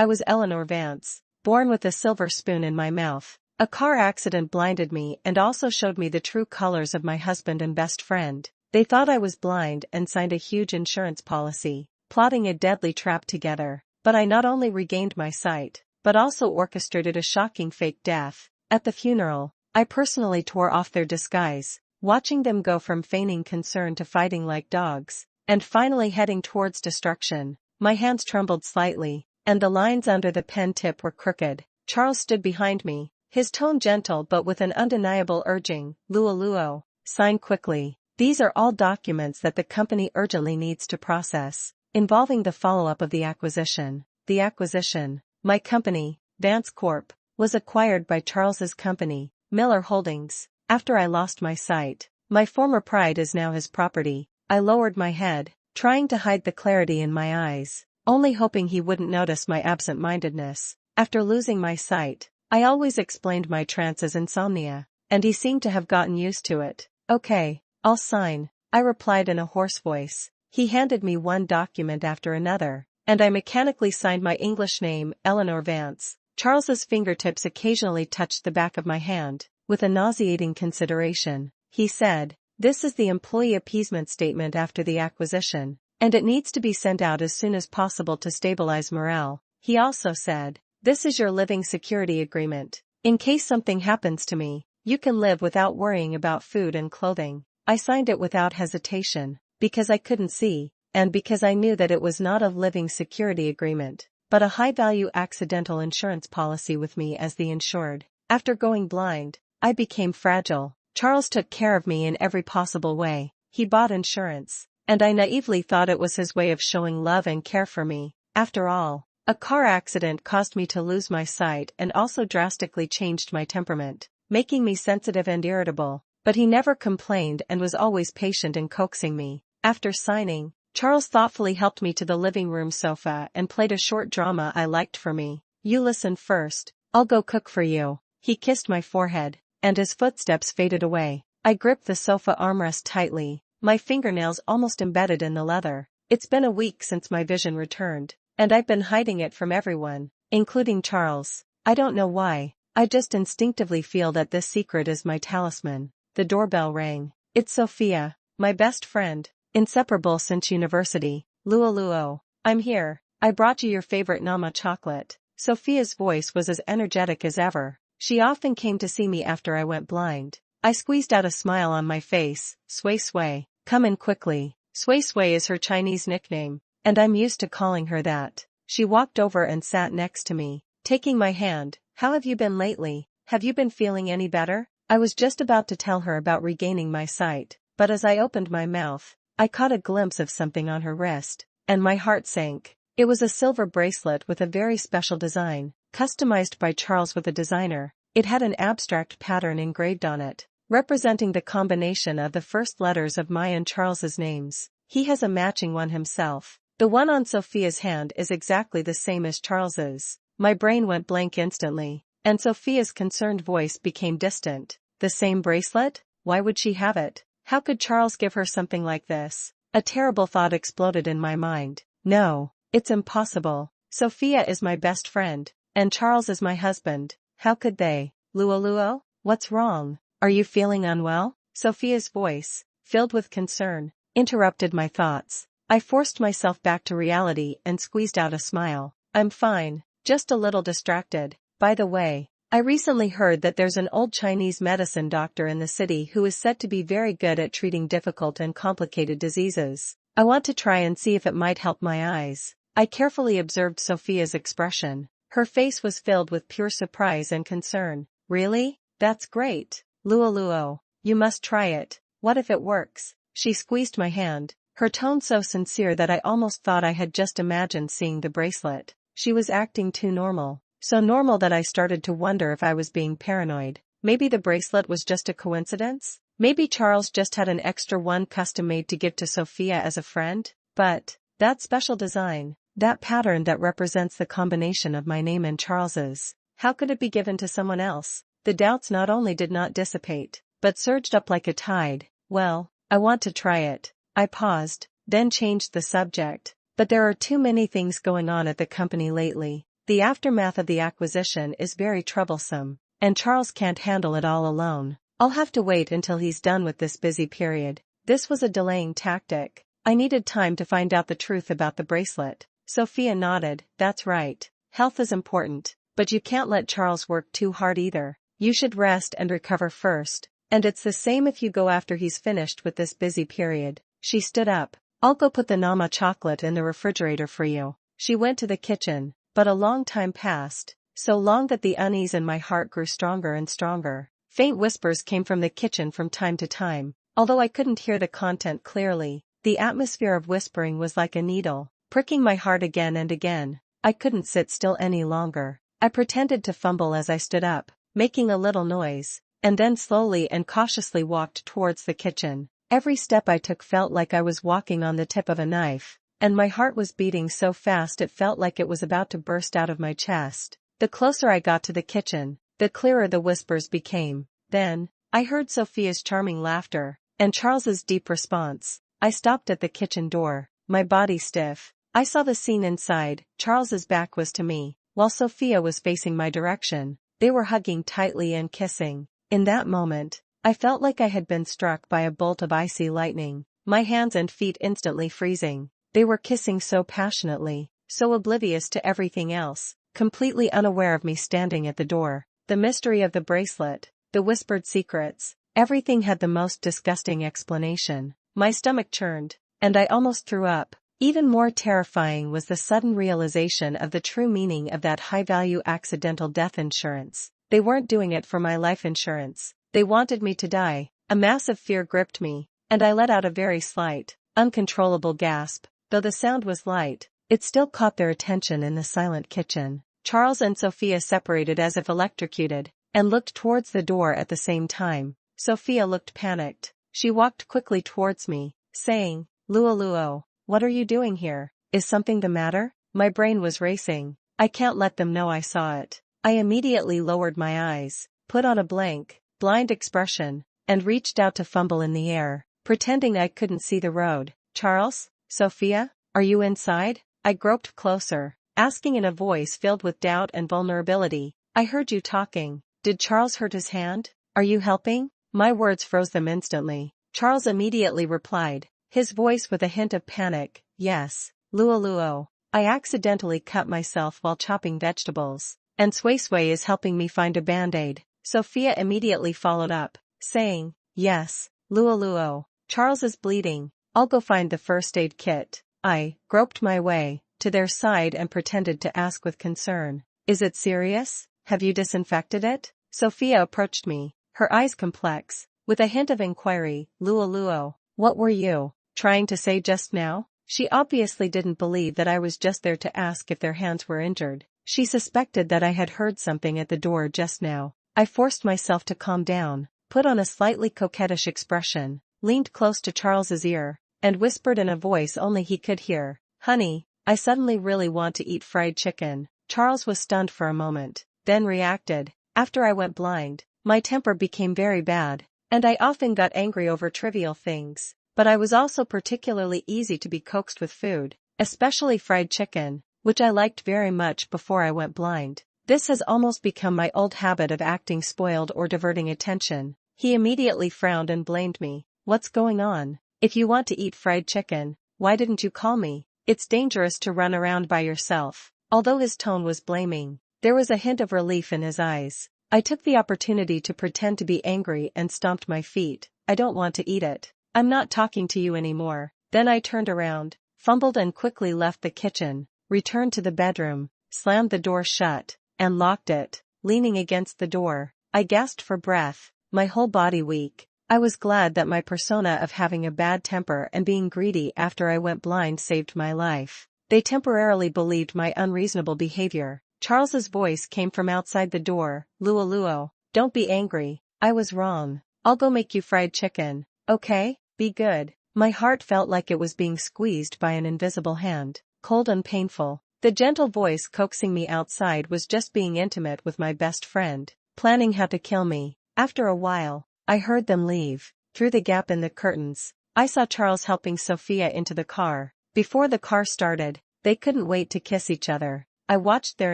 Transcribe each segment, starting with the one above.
I was Eleanor Vance, born with a silver spoon in my mouth. A car accident blinded me and also showed me the true colors of my husband and best friend. They thought I was blind and signed a huge insurance policy, plotting a deadly trap together. But I not only regained my sight, but also orchestrated a shocking fake death. At the funeral, I personally tore off their disguise, watching them go from feigning concern to fighting like dogs, and finally heading towards destruction. My hands trembled slightly, and the lines under the pen tip were crooked. Charles stood behind me, his tone gentle but with an undeniable urging. Luo, sign quickly. These are all documents that the company urgently needs to process, involving the follow-up of the acquisition. The acquisition, my company, Vance Corp., was acquired by Charles's company, Miller Holdings. After I lost my sight, my former pride is now his property. I lowered my head, trying to hide the clarity in my eyes, only hoping he wouldn't notice my absent-mindedness. After losing my sight, I always explained my trance as insomnia, and he seemed to have gotten used to it. Okay, I'll sign, I replied in a hoarse voice. He handed me one document after another, and I mechanically signed my English name, Eleanor Vance. Charles's fingertips occasionally touched the back of my hand, with a nauseating consideration. He said, "This is the employee appeasement statement after the acquisition, and it needs to be sent out as soon as possible to stabilize morale." He also said, "This is your living security agreement. In case something happens to me, you can live without worrying about food and clothing." I signed it without hesitation, because I couldn't see, and because I knew that it was not a living security agreement, but a high-value accidental insurance policy with me as the insured. After going blind, I became fragile. Charles took care of me in every possible way. He bought insurance, and I naively thought it was his way of showing love and care for me. After all, a car accident caused me to lose my sight and also drastically changed my temperament, making me sensitive and irritable. But he never complained and was always patient in coaxing me. After signing, Charles thoughtfully helped me to the living room sofa and played a short drama I liked for me. "You listen first, I'll go cook for you." He kissed my forehead, and his footsteps faded away. I gripped the sofa armrest tightly, my fingernails almost embedded in the leather. It's been a week since my vision returned, and I've been hiding it from everyone, including Charles. I don't know why, I just instinctively feel that this secret is my talisman. The doorbell rang. It's Sophia, my best friend, inseparable since university. Luo, I'm here. I brought you your favorite Nama chocolate." Sophia's voice was as energetic as ever. She often came to see me after I went blind. I squeezed out a smile on my face. Sui, come in quickly." Sui is her Chinese nickname, and I'm used to calling her that. She walked over and sat next to me, taking my hand. "How have you been lately? Have you been feeling any better?" I was just about to tell her about regaining my sight, but as I opened my mouth, I caught a glimpse of something on her wrist, and my heart sank. It was a silver bracelet with a very special design, customized by Charles with a designer. It had an abstract pattern engraved on it, representing the combination of the first letters of my and Charles's names. He has a matching one himself. The one on Sophia's hand is exactly the same as Charles's. My brain went blank instantly, and Sophia's concerned voice became distant. The same bracelet? Why would she have it? How could Charles give her something like this? A terrible thought exploded in my mind. No, it's impossible. Sophia is my best friend, and Charles is my husband. How could they? Luo, what's wrong? Are you feeling unwell? Sophia's voice, filled with concern, interrupted my thoughts. I forced myself back to reality and squeezed out a smile. "I'm fine, just a little distracted. By the way, I recently heard that there's an old Chinese medicine doctor in the city who is said to be very good at treating difficult and complicated diseases. I want to try and see if it might help my eyes." I carefully observed Sophia's expression. Her face was filled with pure surprise and concern. "Really? That's great. Luo, you must try it. What if it works?" She squeezed my hand, her tone so sincere that I almost thought I had just imagined seeing the bracelet. She was acting too normal. So normal that I started to wonder if I was being paranoid. Maybe the bracelet was just a coincidence? Maybe Charles just had an extra one custom-made to give to Sophia as a friend? But that special design, that pattern that represents the combination of my name and Charles's, how could it be given to someone else? The doubts not only did not dissipate, but surged up like a tide. "Well, I want to try it." I paused, then changed the subject. "But there are too many things going on at the company lately. The aftermath of the acquisition is very troublesome, and Charles can't handle it all alone. I'll have to wait until he's done with this busy period. This was a delaying tactic. I needed time to find out the truth about the bracelet. Sophia nodded. That's right. Health is important, but you can't let Charles work too hard either. You should rest and recover first, and it's the same if you go after he's finished with this busy period. She stood up. I'll go put the Nama chocolate in the refrigerator for you. She went to the kitchen, but a long time passed, so long that the unease in my heart grew stronger and stronger. Faint whispers came from the kitchen from time to time. Although I couldn't hear the content clearly, the atmosphere of whispering was like a needle, pricking my heart again and again. I couldn't sit still any longer. I pretended to fumble as I stood up, making a little noise, and then slowly and cautiously walked towards the kitchen. Every step I took felt like I was walking on the tip of a knife, and my heart was beating so fast it felt like it was about to burst out of my chest. The closer I got to the kitchen, the clearer the whispers became. Then, I heard Sophia's charming laughter, and Charles's deep response. I stopped at the kitchen door, my body stiff. I saw the scene inside. Charles's back was to me, while Sophia was facing my direction. They were hugging tightly and kissing. In that moment, I felt like I had been struck by a bolt of icy lightning, my hands and feet instantly freezing. They were kissing so passionately, so oblivious to everything else, completely unaware of me standing at the door. The mystery of the bracelet, the whispered secrets, everything had the most disgusting explanation. My stomach churned, and I almost threw up. Even more terrifying was the sudden realization of the true meaning of that high-value accidental death insurance. They weren't doing it for my life insurance. They wanted me to die. A massive fear gripped me, and I let out a very slight, uncontrollable gasp. Though the sound was light, it still caught their attention in the silent kitchen. Charles and Sophia separated as if electrocuted, and looked towards the door at the same time. Sophia looked panicked. She walked quickly towards me, saying, "Luo, what are you doing here? Is something the matter?" My brain was racing. I can't let them know I saw it. I immediately lowered my eyes, put on a blank, blind expression, and reached out to fumble in the air, pretending I couldn't see the road. "Charles? Sophia? Are you inside?" I groped closer, asking in a voice filled with doubt and vulnerability. "I heard you talking. Did Charles hurt his hand? Are you helping?" My words froze them instantly. Charles immediately replied, his voice with a hint of panic, "Yes, Luo. I accidentally cut myself while chopping vegetables, and Sway is helping me find a band-aid." Sophia immediately followed up, saying, "Yes, Luo. Charles is bleeding. I'll go find the first aid kit." I groped my way to their side and pretended to ask with concern, "Is it serious? Have you disinfected it?" Sophia approached me, her eyes complex, with a hint of inquiry. "Luo, what were you trying to say just now?" She obviously didn't believe that I was just there to ask if their hands were injured. She suspected that I had heard something at the door just now. I forced myself to calm down, put on a slightly coquettish expression, leaned close to Charles's ear, and whispered in a voice only he could hear, "Honey, I suddenly really want to eat fried chicken." Charles was stunned for a moment, then reacted. After I went blind, my temper became very bad, and I often got angry over trivial things, but I was also particularly easy to be coaxed with food, especially fried chicken, which I liked very much before I went blind. This has almost become my old habit of acting spoiled or diverting attention. He immediately frowned and blamed me. "What's going on? If you want to eat fried chicken, why didn't you call me? It's dangerous to run around by yourself." Although his tone was blaming, there was a hint of relief in his eyes. I took the opportunity to pretend to be angry and stomped my feet. "I don't want to eat it. I'm not talking to you anymore." Then I turned around, fumbled and quickly left the kitchen, returned to the bedroom, slammed the door shut, and locked it. Leaning against the door, I gasped for breath, my whole body weak. I was glad that my persona of having a bad temper and being greedy after I went blind saved my life. They temporarily believed my unreasonable behavior. Charles's voice came from outside the door. "Luo, don't be angry. I was wrong. I'll go make you fried chicken. Okay? Be good." My heart felt like it was being squeezed by an invisible hand, cold and painful. The gentle voice coaxing me outside was just being intimate with my best friend, planning how to kill me. After a while, I heard them leave. Through the gap in the curtains, I saw Charles helping Sophia into the car. Before the car started, they couldn't wait to kiss each other. I watched their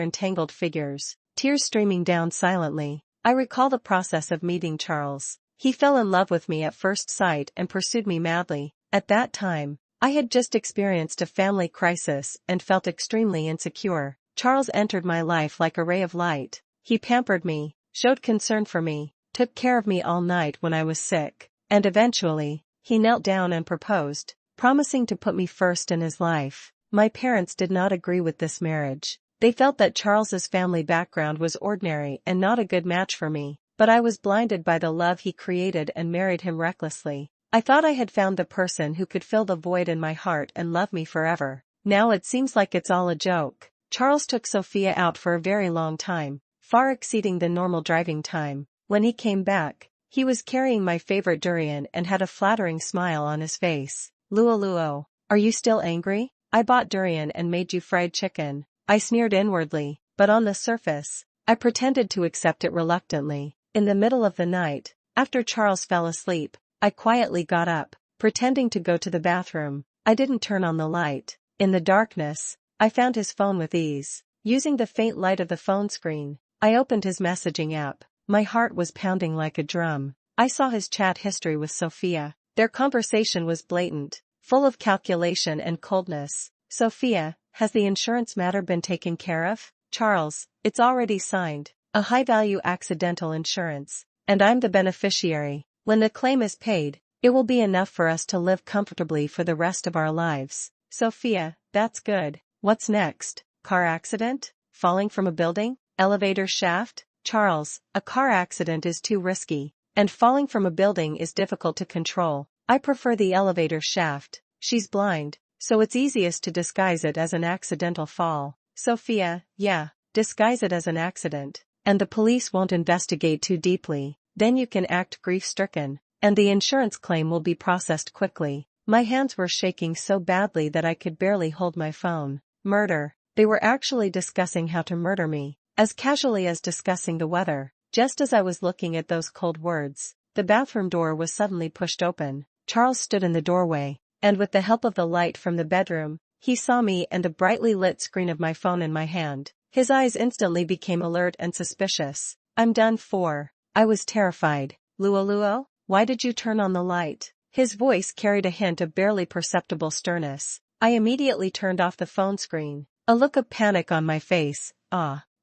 entangled figures, tears streaming down silently. I recall the process of meeting Charles. He fell in love with me at first sight and pursued me madly. At that time, I had just experienced a family crisis and felt extremely insecure. Charles entered my life like a ray of light. He pampered me, showed concern for me, took care of me all night when I was sick, and eventually, he knelt down and proposed, promising to put me first in his life. My parents did not agree with this marriage. They felt that Charles's family background was ordinary and not a good match for me, but I was blinded by the love he created and married him recklessly. I thought I had found the person who could fill the void in my heart and love me forever. Now it seems like it's all a joke. Charles took Sophia out for a very long time, far exceeding the normal driving time. When he came back, he was carrying my favorite durian and had a flattering smile on his face. Luo, are you still angry? I bought durian and made you fried chicken. I sneered inwardly, but on the surface, I pretended to accept it reluctantly. In the middle of the night, after Charles fell asleep, I quietly got up, pretending to go to the bathroom. I didn't turn on the light. In the darkness, I found his phone with ease. Using the faint light of the phone screen, I opened his messaging app. My heart was pounding like a drum. I saw his chat history with Sophia. Their conversation was blatant, full of calculation and coldness. Sophia, has the insurance matter been taken care of? Charles, it's already signed. A high-value accidental insurance. And I'm the beneficiary. When the claim is paid, it will be enough for us to live comfortably for the rest of our lives. Sophia, that's good. What's next? Car accident? Falling from a building? Elevator shaft? Charles, a car accident is too risky, and falling from a building is difficult to control. I prefer the elevator shaft. She's blind, so it's easiest to disguise it as an accidental fall. Sophia, yeah, disguise it as an accident, and the police won't investigate too deeply. Then you can act grief-stricken, and the insurance claim will be processed quickly. My hands were shaking so badly that I could barely hold my phone. Murder. They were actually discussing how to murder me, as casually as discussing the weather. Just as I was looking at those cold words, the bathroom door was suddenly pushed open. Charles stood in the doorway, and with the help of the light from the bedroom, he saw me and the brightly lit screen of my phone in my hand. His eyes instantly became alert and suspicious. I'm done for. I was terrified. Luo, why did you turn on the light? His voice carried a hint of barely perceptible sternness. I immediately turned off the phone screen, a look of panic on my face.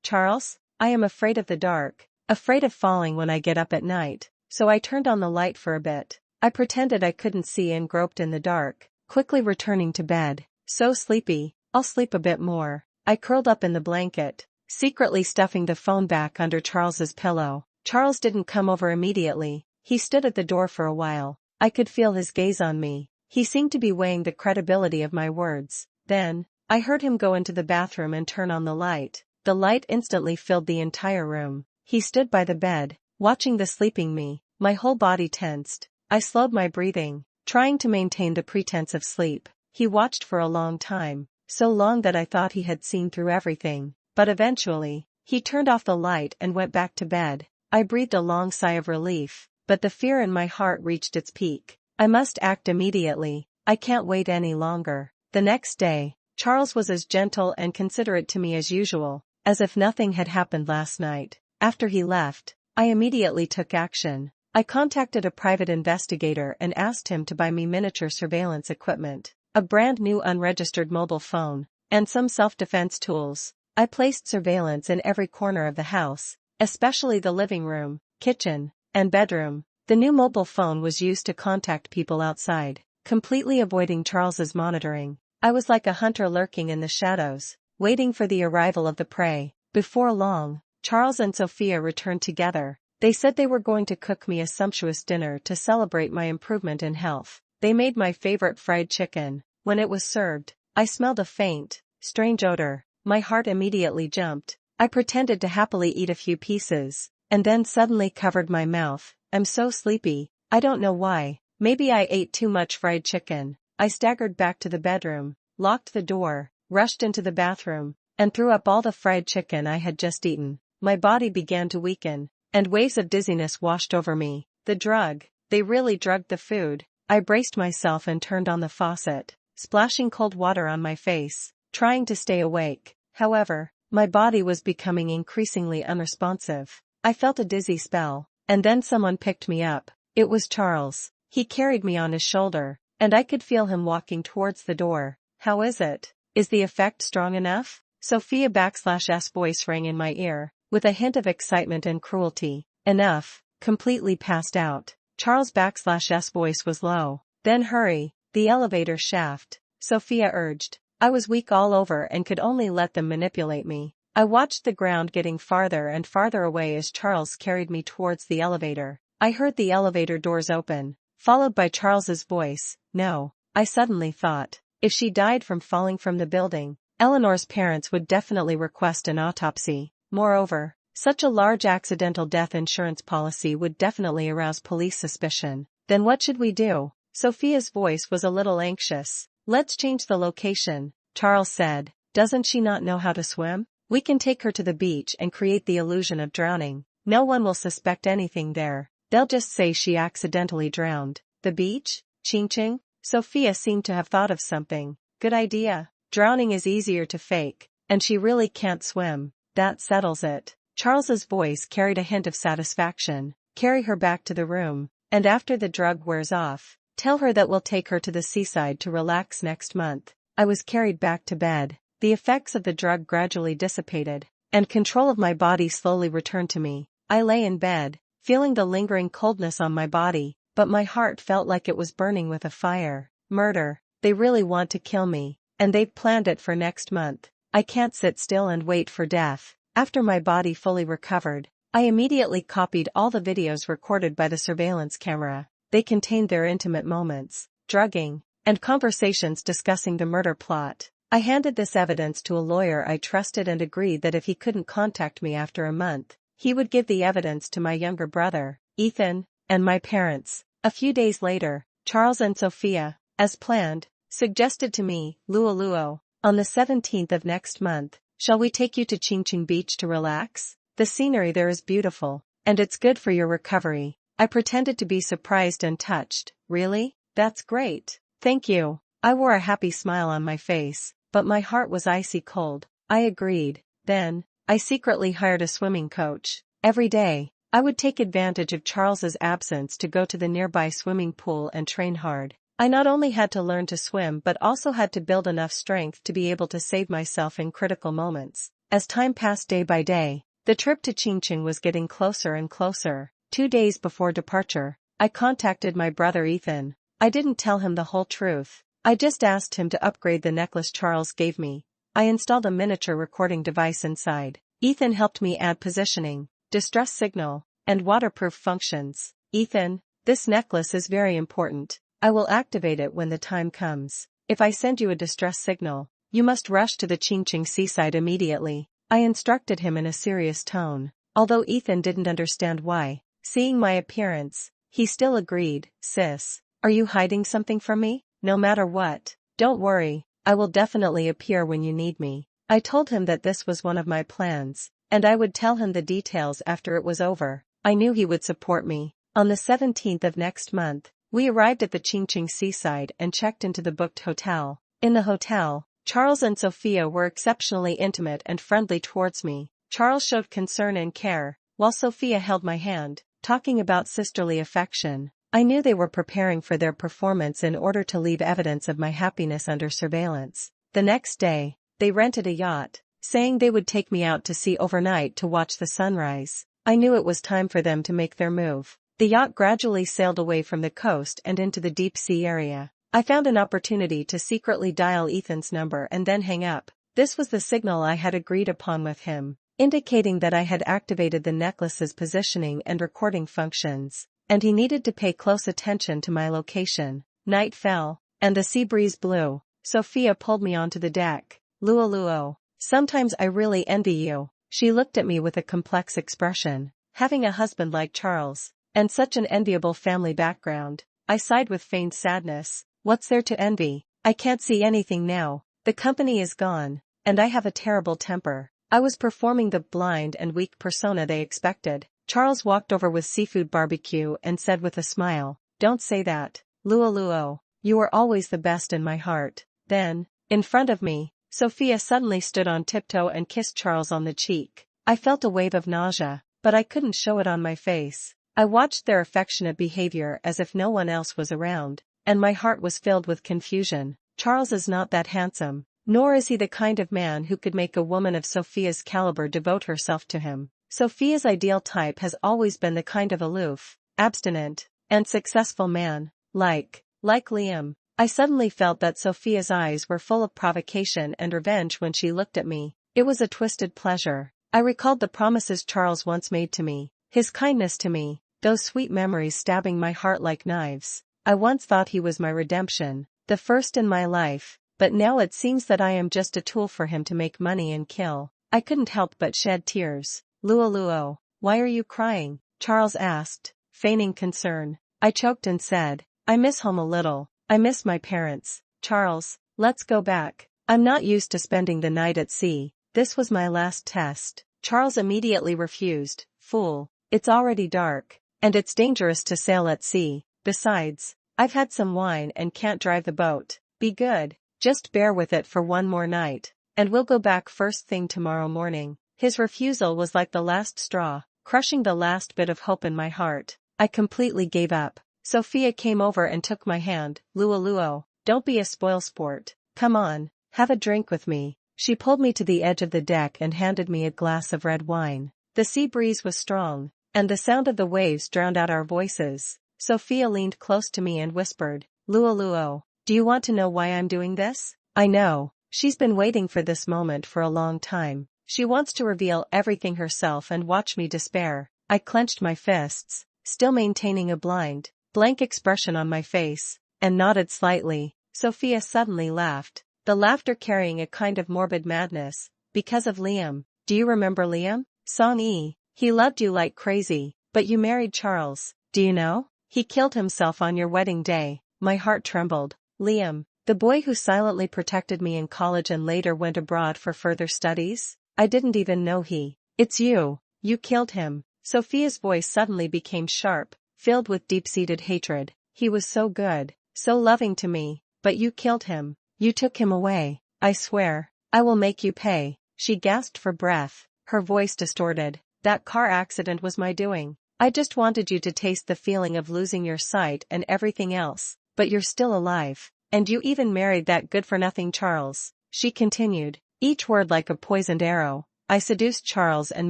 Charles, I am afraid of the dark, afraid of falling when I get up at night, so I turned on the light for a bit. I pretended I couldn't see and groped in the dark, quickly returning to bed. So sleepy, I'll sleep a bit more. I curled up in the blanket, secretly stuffing the phone back under Charles's pillow. Charles didn't come over immediately. He stood at the door for a while. I could feel his gaze on me. He seemed to be weighing the credibility of my words. Then, I heard him go into the bathroom and turn on the light. The light instantly filled the entire room. He stood by the bed, watching the sleeping me. My whole body tensed. I slowed my breathing, trying to maintain the pretense of sleep. He watched for a long time, so long that I thought he had seen through everything. But eventually, he turned off the light and went back to bed. I breathed a long sigh of relief, but the fear in my heart reached its peak. I must act immediately. I can't wait any longer. The next day, Charles was as gentle and considerate to me as usual, as if nothing had happened last night. After he left, I immediately took action. I contacted a private investigator and asked him to buy me miniature surveillance equipment, a brand new unregistered mobile phone, and some self-defense tools. I placed surveillance in every corner of the house, especially the living room, kitchen, and bedroom. The new mobile phone was used to contact people outside, completely avoiding Charles's monitoring. I was like a hunter lurking in the shadows, waiting for the arrival of the prey. Before long, Charles and Sophia returned together. They said they were going to cook me a sumptuous dinner to celebrate my improvement in health. They made my favorite fried chicken. When it was served, I smelled a faint, strange odor. My heart immediately jumped. I pretended to happily eat a few pieces, and then suddenly covered my mouth. I'm so sleepy. I don't know why. Maybe I ate too much fried chicken. I staggered back to the bedroom, locked the door, rushed into the bathroom, and threw up all the fried chicken I had just eaten. My body began to weaken, and waves of dizziness washed over me. The drug. They really drugged the food. I braced myself and turned on the faucet, splashing cold water on my face, trying to stay awake. However, My body was becoming increasingly unresponsive. I felt a dizzy spell, and then someone picked me up. It was Charles. He carried me on his shoulder, and I could feel him walking towards the door. How is it? Is the effect strong enough? Sophia_'s voice rang in my ear, with a hint of excitement and cruelty. Enough. Completely passed out. Charles_'s voice was low. Then hurry. The elevator shaft. Sophia urged. I was weak all over and could only let them manipulate me. I watched the ground getting farther and farther away as Charles carried me towards the elevator. I heard the elevator doors open, followed by Charles's voice. No, I suddenly thought. If she died from falling from the building, Eleanor's parents would definitely request an autopsy. Moreover, such a large accidental death insurance policy would definitely arouse police suspicion. Then what should we do? Sophia's voice was a little anxious. Let's change the location, Charles said. Doesn't she not know how to swim? We can take her to the beach and create the illusion of drowning. No one will suspect anything there. They'll just say she accidentally drowned. The beach? Ching. Sophia seemed to have thought of something. Good idea. Drowning is easier to fake, and she really can't swim. That settles it. Charles's voice carried a hint of satisfaction. Carry her back to the room, and after the drug wears off, tell her that we'll take her to the seaside to relax next month. I was carried back to bed. The effects of the drug gradually dissipated, and control of my body slowly returned to me. I lay in bed, feeling the lingering coldness on my body, but my heart felt like it was burning with a fire. Murder. They really want to kill me, and they've planned it for next month. I can't sit still and wait for death. After my body fully recovered, I immediately copied all the videos recorded by the surveillance camera. They contained their intimate moments, drugging, and conversations discussing the murder plot. I handed this evidence to a lawyer I trusted and agreed that if he couldn't contact me after a month, he would give the evidence to my younger brother, Ethan, and my parents. A few days later, Charles and Sophia, as planned, suggested to me, Luoluo, on the 17th of next month, shall we take you to Chingching Beach to relax? The scenery there is beautiful, and it's good for your recovery. I pretended to be surprised and touched. Really? That's great. Thank you. I wore a happy smile on my face, but my heart was icy cold. I agreed. Then, I secretly hired a swimming coach. Every day, I would take advantage of Charles's absence to go to the nearby swimming pool and train hard. I not only had to learn to swim but also had to build enough strength to be able to save myself in critical moments. As time passed day by day, the trip to Chingching was getting closer and closer. 2 days before departure, I contacted my brother Ethan. I didn't tell him the whole truth. I just asked him to upgrade the necklace Charles gave me. I installed a miniature recording device inside. Ethan helped me add positioning, distress signal, and waterproof functions. Ethan, this necklace is very important. I will activate it when the time comes. If I send you a distress signal, you must rush to the Chingching seaside immediately. I instructed him in a serious tone. Although Ethan didn't understand why, seeing my appearance, he still agreed. Sis, are you hiding something from me? No matter what, don't worry, I will definitely appear when you need me. I told him that this was one of my plans, and I would tell him the details after it was over. I knew he would support me. On the 17th of next month, we arrived at the Chingching seaside and checked into the booked hotel. In the hotel, Charles and Sophia were exceptionally intimate and friendly towards me. Charles showed concern and care, while Sophia held my hand, talking about sisterly affection. I knew they were preparing for their performance in order to leave evidence of my happiness under surveillance. The next day, they rented a yacht, saying they would take me out to sea overnight to watch the sunrise. I knew it was time for them to make their move. The yacht gradually sailed away from the coast and into the deep sea area. I found an opportunity to secretly dial Ethan's number and then hang up. This was the signal I had agreed upon with him, indicating that I had activated the necklace's positioning and recording functions, and he needed to pay close attention to my location. Night fell, and the sea breeze blew. Sophia pulled me onto the deck. Luoluo, sometimes I really envy you. She looked at me with a complex expression. Having a husband like Charles, and such an enviable family background, I sighed with feigned sadness. What's there to envy? I can't see anything now. The company is gone, and I have a terrible temper. I was performing the blind and weak persona they expected. Charles walked over with seafood barbecue and said with a smile, "Don't say that, Luoluo. You are always the best in my heart." Then, in front of me, Sophia suddenly stood on tiptoe and kissed Charles on the cheek. I felt a wave of nausea, but I couldn't show it on my face. I watched their affectionate behavior as if no one else was around, and my heart was filled with confusion. Charles is not that handsome, nor is he the kind of man who could make a woman of Sophia's caliber devote herself to him. Sophia's ideal type has always been the kind of aloof, abstinent, and successful man, like Liam. I suddenly felt that Sophia's eyes were full of provocation and revenge when she looked at me. It was a twisted pleasure. I recalled the promises Charles once made to me, his kindness to me, those sweet memories stabbing my heart like knives. I once thought he was my redemption, the first in my life, but now it seems that I am just a tool for him to make money and kill. I couldn't help but shed tears. Luo, why are you crying? Charles asked, feigning concern. I choked and said, I miss home a little. I miss my parents. Charles, let's go back. I'm not used to spending the night at sea. This was my last test. Charles immediately refused. Fool, it's already dark, and it's dangerous to sail at sea. Besides, I've had some wine and can't drive the boat. Be good, just bear with it for one more night, and we'll go back first thing tomorrow morning. His refusal was like the last straw, crushing the last bit of hope in my heart. I completely gave up. Sophia came over and took my hand. Luo, don't be a spoilsport. Come on, have a drink with me. She pulled me to the edge of the deck and handed me a glass of red wine. The sea breeze was strong, and the sound of the waves drowned out our voices. Sophia leaned close to me and whispered, Luo, do you want to know why I'm doing this? I know. She's been waiting for this moment for a long time. She wants to reveal everything herself and watch me despair. I clenched my fists, still maintaining a blank expression on my face, and nodded slightly. Sophia suddenly laughed, the laughter carrying a kind of morbid madness. Because of Liam. Do you remember Liam? Song-yi, he loved you like crazy, but you married Charles. Do you know? He killed himself on your wedding day. My heart trembled. Liam, the boy who silently protected me in college and later went abroad for further studies? I didn't even know he. It's you. You killed him. Sophia's voice suddenly became sharp, filled with deep-seated hatred. He was so good, so loving to me, but you killed him. You took him away. I swear, I will make you pay. She gasped for breath, her voice distorted. That car accident was my doing. I just wanted you to taste the feeling of losing your sight and everything else, but you're still alive. And you even married that good-for-nothing Charles. She continued, each word like a poisoned arrow. I seduced Charles and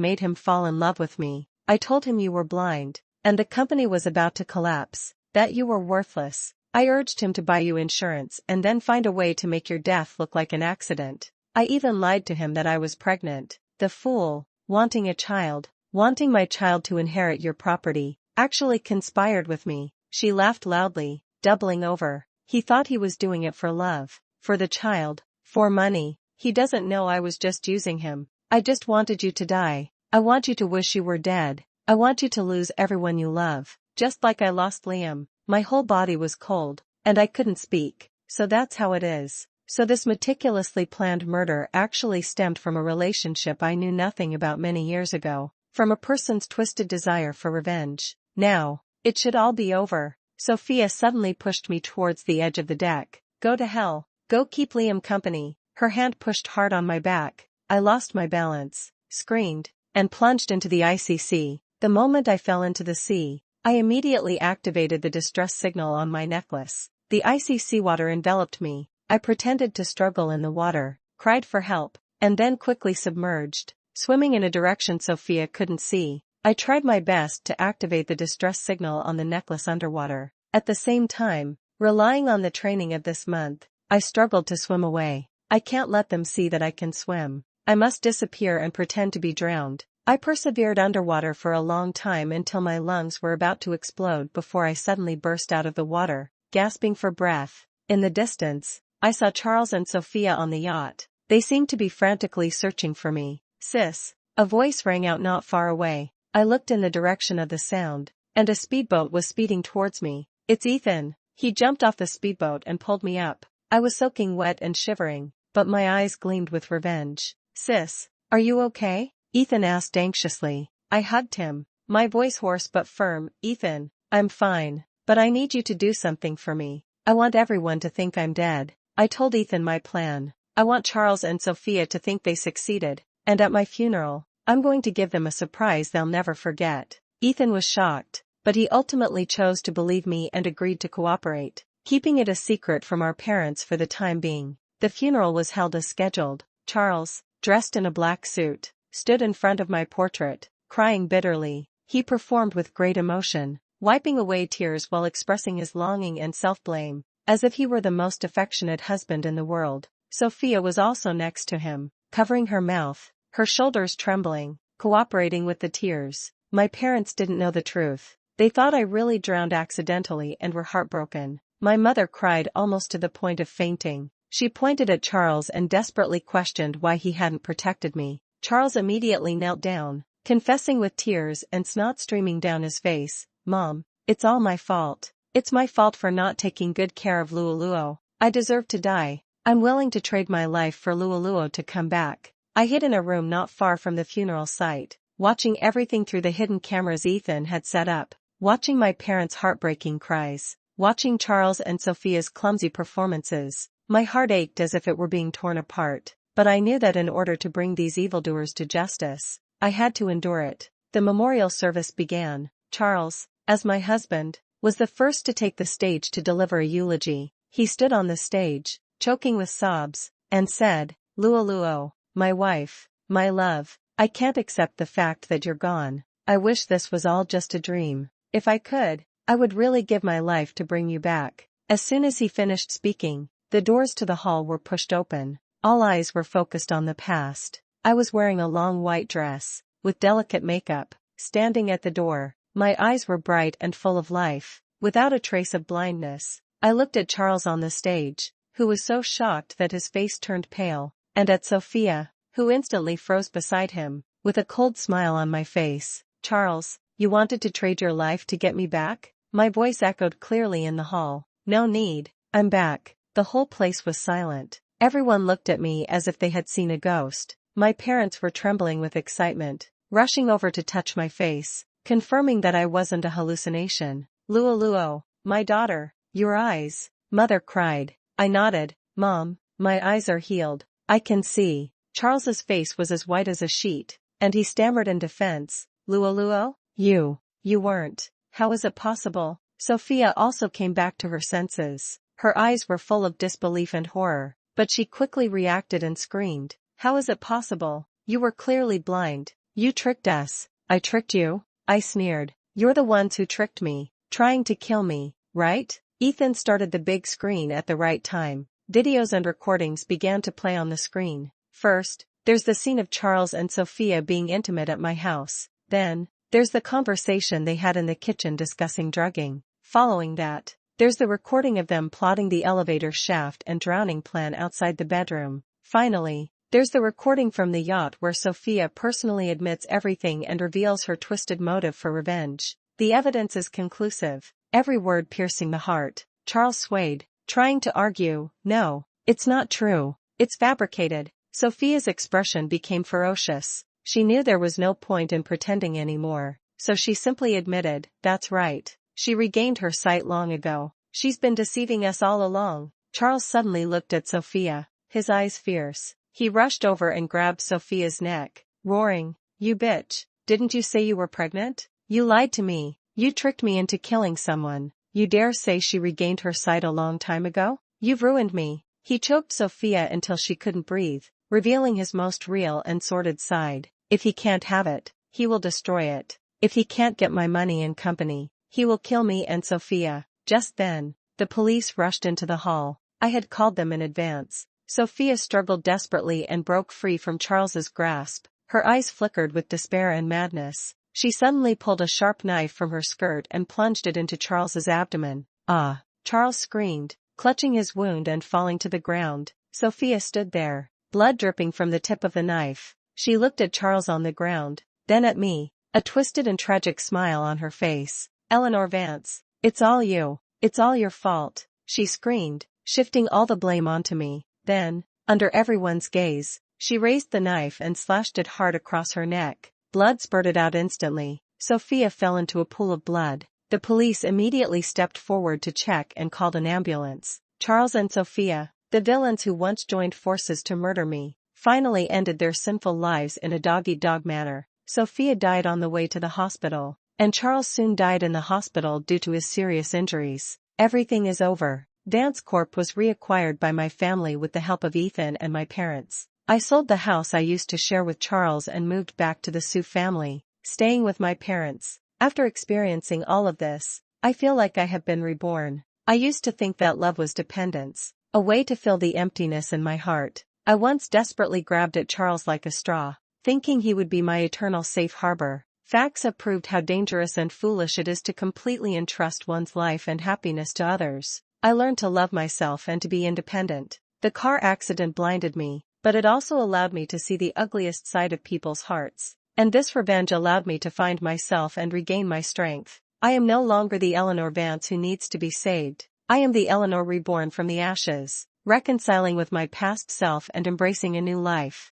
made him fall in love with me. I told him you were blind, and the company was about to collapse, that you were worthless. I urged him to buy you insurance and then find a way to make your death look like an accident. I even lied to him that I was pregnant. The fool, wanting a child, wanting my child to inherit your property, actually conspired with me. She laughed loudly, doubling over. He thought he was doing it for love, for the child, for money. He doesn't know I was just using him. I just wanted you to die. I want you to wish you were dead. I want you to lose everyone you love, just like I lost Liam. My whole body was cold, and I couldn't speak. So that's how it is. So this meticulously planned murder actually stemmed from a relationship I knew nothing about many years ago, from a person's twisted desire for revenge. Now, it should all be over. Sophia suddenly pushed me towards the edge of the deck. Go to hell. Go keep Liam company. Her hand pushed hard on my back. I lost my balance, screamed, and plunged into the icy sea. The moment I fell into the sea, I immediately activated the distress signal on my necklace. The icy seawater enveloped me. I pretended to struggle in the water, cried for help, and then quickly submerged, swimming in a direction Sophia couldn't see. I tried my best to activate the distress signal on the necklace underwater. At the same time, relying on the training of this month, I struggled to swim away. I can't let them see that I can swim. I must disappear and pretend to be drowned. I persevered underwater for a long time until my lungs were about to explode before I suddenly burst out of the water, gasping for breath. In the distance, I saw Charles and Sophia on the yacht. They seemed to be frantically searching for me. Sis, a voice rang out not far away. I looked in the direction of the sound, and a speedboat was speeding towards me. It's Ethan. He jumped off the speedboat and pulled me up. I was soaking wet and shivering, but my eyes gleamed with revenge. Sis, are you okay? Ethan asked anxiously. I hugged him, my voice hoarse but firm. Ethan, I'm fine, but I need you to do something for me. I want everyone to think I'm dead. I told Ethan my plan. I want Charles and Sophia to think they succeeded, and at my funeral, I'm going to give them a surprise they'll never forget. Ethan was shocked, but he ultimately chose to believe me and agreed to cooperate, keeping it a secret from our parents for the time being. The funeral was held as scheduled. Charles, dressed in a black suit, stood in front of my portrait, crying bitterly. He performed with great emotion, wiping away tears while expressing his longing and self-blame, as if he were the most affectionate husband in the world. Sophia was also next to him, covering her mouth, her shoulders trembling, cooperating with the tears. My parents didn't know the truth. They thought I really drowned accidentally and were heartbroken. My mother cried almost to the point of fainting. She pointed at Charles and desperately questioned why he hadn't protected me. Charles immediately knelt down, confessing with tears and snot streaming down his face, "Mom, it's all my fault. It's my fault for not taking good care of Luoluo. I deserve to die. I'm willing to trade my life for Luoluo to come back." I hid in a room not far from the funeral site, watching everything through the hidden cameras Ethan had set up, watching my parents' heartbreaking cries, watching Charles and Sophia's clumsy performances. My heart ached as if it were being torn apart, but I knew that in order to bring these evildoers to justice, I had to endure it. The memorial service began. Charles, as my husband, was the first to take the stage to deliver a eulogy. He stood on the stage, choking with sobs, and said, "Luoluo, my wife, my love, I can't accept the fact that you're gone. I wish this was all just a dream. If I could, I would really give my life to bring you back." As soon as he finished speaking, the doors to the hall were pushed open. All eyes were focused on the past. I was wearing a long white dress, with delicate makeup, standing at the door. My eyes were bright and full of life, without a trace of blindness. I looked at Charles on the stage, who was so shocked that his face turned pale, and at Sophia, who instantly froze beside him, with a cold smile on my face. "Charles, you wanted to trade your life to get me back?" My voice echoed clearly in the hall. "No need, I'm back." The whole place was silent. Everyone looked at me as if they had seen a ghost. My parents were trembling with excitement, rushing over to touch my face, confirming that I wasn't a hallucination. "Luoluo, my daughter, your eyes," Mother cried. I nodded. "Mom, my eyes are healed. I can see." Charles's face was as white as a sheet, and he stammered in defense, "Luoluo, you weren't. How is it possible?" Sophia also came back to her senses. Her eyes were full of disbelief and horror, but she quickly reacted and screamed, "How is it possible? You were clearly blind. You tricked us." "I tricked you?" I sneered. "You're the ones who tricked me, trying to kill me, right?" Ethan started the big screen at the right time. Videos and recordings began to play on the screen. First, there's the scene of Charles and Sophia being intimate at my house. Then, there's the conversation they had in the kitchen discussing drugging. Following that, there's the recording of them plotting the elevator shaft and drowning plan outside the bedroom. Finally, there's the recording from the yacht where Sophia personally admits everything and reveals her twisted motive for revenge. The evidence is conclusive, every word piercing the heart. Charles swayed, trying to argue, "No, it's not true. It's fabricated." Sophia's expression became ferocious. She knew there was no point in pretending anymore, so she simply admitted, "That's right. She regained her sight long ago. She's been deceiving us all along." Charles suddenly looked at Sophia, his eyes fierce. He rushed over and grabbed Sophia's neck, roaring, "You bitch, didn't you say you were pregnant? You lied to me. You tricked me into killing someone. You dare say she regained her sight a long time ago? You've ruined me." He choked Sophia until she couldn't breathe, revealing his most real and sordid side. "If he can't have it, he will destroy it. If he can't get my money and company, he will kill me and Sophia." Just then, the police rushed into the hall. I had called them in advance. Sophia struggled desperately and broke free from Charles's grasp. Her eyes flickered with despair and madness. She suddenly pulled a sharp knife from her skirt and plunged it into Charles's abdomen. "Ah!" Charles screamed, clutching his wound and falling to the ground. Sophia stood there, blood dripping from the tip of the knife. She looked at Charles on the ground, then at me, a twisted and tragic smile on her face. "Eleanor Vance, it's all you. It's all your fault," she screamed, shifting all the blame onto me. Then, under everyone's gaze, she raised the knife and slashed it hard across her neck. Blood spurted out instantly. Sophia fell into a pool of blood. The police immediately stepped forward to check and called an ambulance. Charles and Sophia, The villains who once joined forces to murder me finally ended their sinful lives in a dog-eat-dog manner. Sophia died on the way to the hospital, and Charles soon died in the hospital due to his serious injuries. Everything is over. Vance Corp was reacquired by my family with the help of Ethan and my parents. I sold the house I used to share with Charles and moved back to the Sioux family, staying with my parents. After experiencing all of this, I feel like I have been reborn. I used to think that love was dependence, a way to fill the emptiness in my heart. I once desperately grabbed at Charles like a straw, thinking he would be my eternal safe harbor. Facts have proved how dangerous and foolish it is to completely entrust one's life and happiness to others. I learned to love myself and to be independent. The car accident blinded me, but it also allowed me to see the ugliest side of people's hearts. And this revenge allowed me to find myself and regain my strength. I am no longer the Eleanor Vance who needs to be saved. I am the Eleanor reborn from the ashes, reconciling with my past self and embracing a new life.